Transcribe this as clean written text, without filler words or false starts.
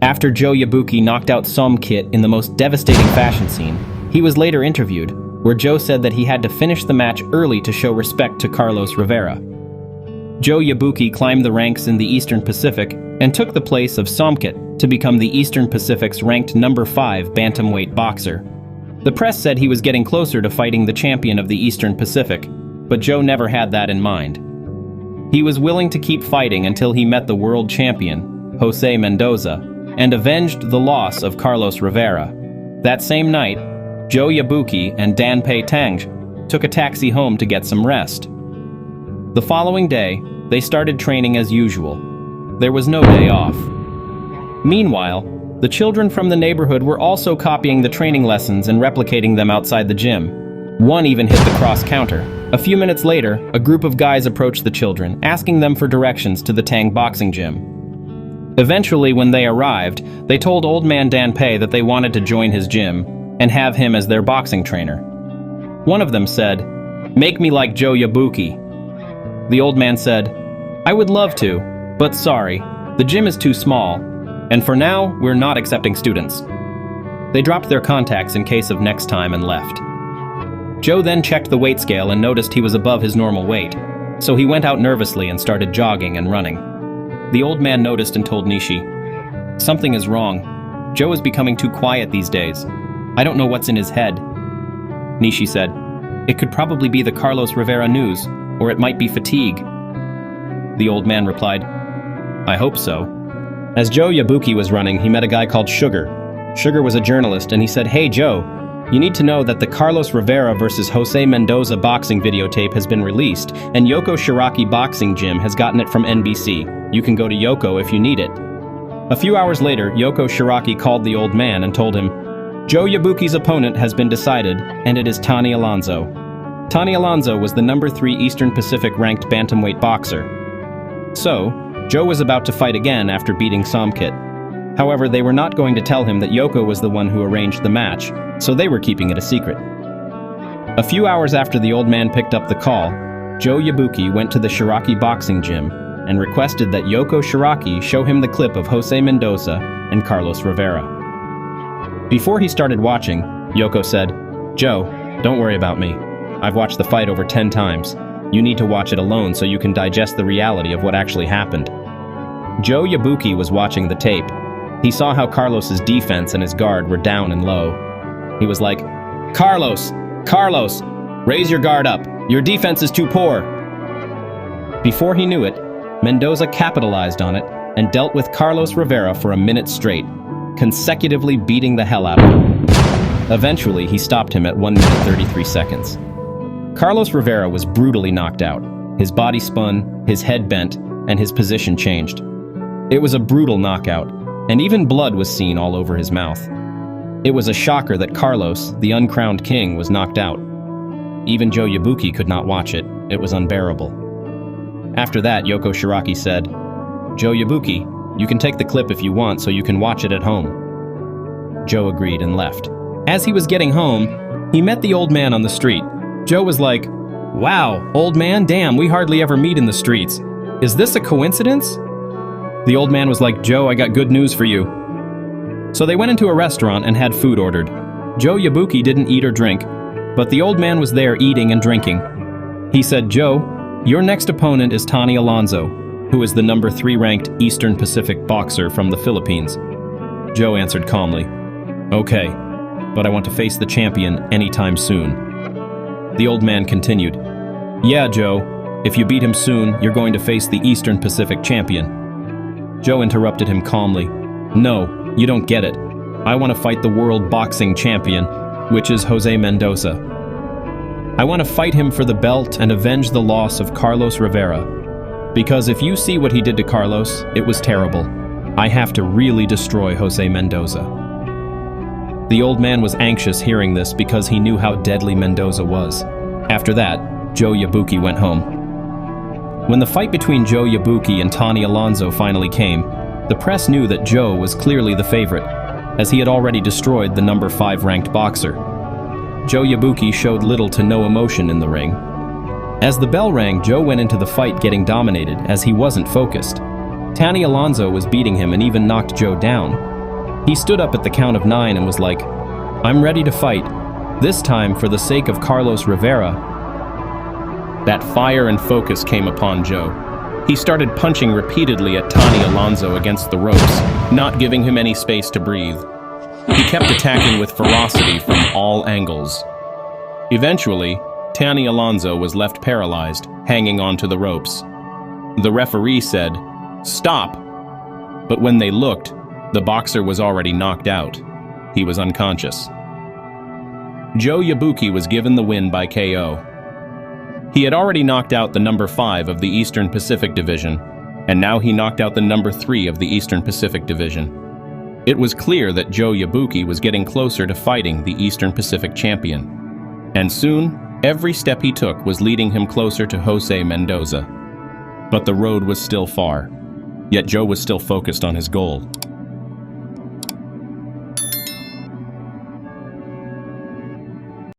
After Joe Yabuki knocked out Somkit in the most devastating fashion scene, he was later interviewed, where Joe said that he had to finish the match early to show respect to Carlos Rivera. Joe Yabuki climbed the ranks in the Eastern Pacific and took the place of Somkit to become the Eastern Pacific's ranked number 5 bantamweight boxer. The press said he was getting closer to fighting the champion of the Eastern Pacific, but Joe never had that in mind. He was willing to keep fighting until he met the world champion, Jose Mendoza, and avenged the loss of Carlos Rivera. That same night, Joe Yabuki and Dan Pei Tang took a taxi home to get some rest. The following day, they started training as usual. There was no day off. Meanwhile, the children from the neighborhood were also copying the training lessons and replicating them outside the gym. One even hit the cross counter. A few minutes later, a group of guys approached the children, asking them for directions to the Tang boxing gym. Eventually, when they arrived, they told old man Dan Pei that they wanted to join his gym and have him as their boxing trainer. One of them said, "Make me like Joe Yabuki." The old man said, "I would love to, but sorry, the gym is too small, and for now, we're not accepting students." They dropped their contacts in case of next time and left. Joe then checked the weight scale and noticed he was above his normal weight, so he went out nervously and started jogging and running. The old man noticed and told Nishi, "Something is wrong. Joe is becoming too quiet these days. I don't know what's in his head." Nishi said, "It could probably be the Carlos Rivera news, or it might be fatigue." The old man replied, "I hope so." As Joe Yabuki was running, he met a guy called Sugar. Sugar was a journalist, and he said, "Hey Joe, you need to know that the Carlos Rivera versus Jose Mendoza boxing videotape has been released, and Yoko Shiraki Boxing Gym has gotten it from NBC. You can go to Yoko if you need it." A few hours later, Yoko Shiraki called the old man and told him, "Joe Yabuki's opponent has been decided, and it is Tani Alonzo." Tani Alonzo was the number 3 Eastern Pacific ranked bantamweight boxer. So, Joe was about to fight again after beating Somkit. However, they were not going to tell him that Yoko was the one who arranged the match, so they were keeping it a secret. A few hours after the old man picked up the call, Joe Yabuki went to the Shiraki Boxing Gym and requested that Yoko Shiraki show him the clip of Jose Mendoza and Carlos Rivera. Before he started watching, Yoko said, "Joe, don't worry about me. I've watched the fight over 10 times. You need to watch it alone so you can digest the reality of what actually happened." Joe Yabuki was watching the tape. He saw how Carlos's defense and his guard were down and low. He was like, Carlos, raise your guard up. Your defense is too poor." Before he knew it, Mendoza capitalized on it and dealt with Carlos Rivera for a minute straight, consecutively beating the hell out of him. Eventually, he stopped him at 1 minute 33 seconds. Carlos Rivera was brutally knocked out. His body spun, his head bent, and his position changed. It was a brutal knockout, and even blood was seen all over his mouth. It was a shocker that Carlos, the uncrowned king, was knocked out. Even Joe Yabuki could not watch it. It was unbearable. After that, Yoko Shiraki said, "Joe Yabuki, you can take the clip if you want so you can watch it at home." Joe agreed and left. As he was getting home, he met the old man on the street. Joe was like, "Wow, old man, damn, we hardly ever meet in the streets. Is this a coincidence?" The old man was like, "Joe, I got good news for you." So they went into a restaurant and had food ordered. Joe Yabuki didn't eat or drink, but the old man was there eating and drinking. He said, "Joe, your next opponent is Tani Alonzo, who is the number 3 ranked Eastern Pacific boxer from the Philippines." Joe answered calmly, "Okay, but I want to face the champion anytime soon." The old man continued, "Yeah, Joe, if you beat him soon, you're going to face the Eastern Pacific champion." Joe interrupted him calmly, "No, you don't get it. I want to fight the world boxing champion, which is Jose Mendoza. I want to fight him for the belt and avenge the loss of Carlos Rivera. Because if you see what he did to Carlos, it was terrible. I have to really destroy Jose Mendoza." The old man was anxious hearing this because he knew how deadly Mendoza was. After that, Joe Yabuki went home. When the fight between Joe Yabuki and Tani Alonzo finally came, the press knew that Joe was clearly the favorite, as he had already destroyed the number 5 ranked boxer. Joe Yabuki showed little to no emotion in the ring. As the bell rang, Joe went into the fight getting dominated as he wasn't focused. Tani Alonzo was beating him and even knocked Joe down, He stood up at the count of 9 and was like, "I'm ready to fight, this time for the sake of Carlos Rivera." That fire and focus came upon Joe. He started punching repeatedly at Tony Alonzo against the ropes, not giving him any space to breathe. He kept attacking with ferocity from all angles. Eventually, Tony Alonzo was left paralyzed, hanging onto the ropes. The referee said, "Stop!" But when they looked, the boxer was already knocked out. He was unconscious. Joe Yabuki was given the win by KO. He had already knocked out the number 5 of the Eastern Pacific Division, and now he knocked out the number 3 of the Eastern Pacific Division. It was clear that Joe Yabuki was getting closer to fighting the Eastern Pacific champion. And soon, every step he took was leading him closer to Jose Mendoza. But the road was still far, yet Joe was still focused on his goal.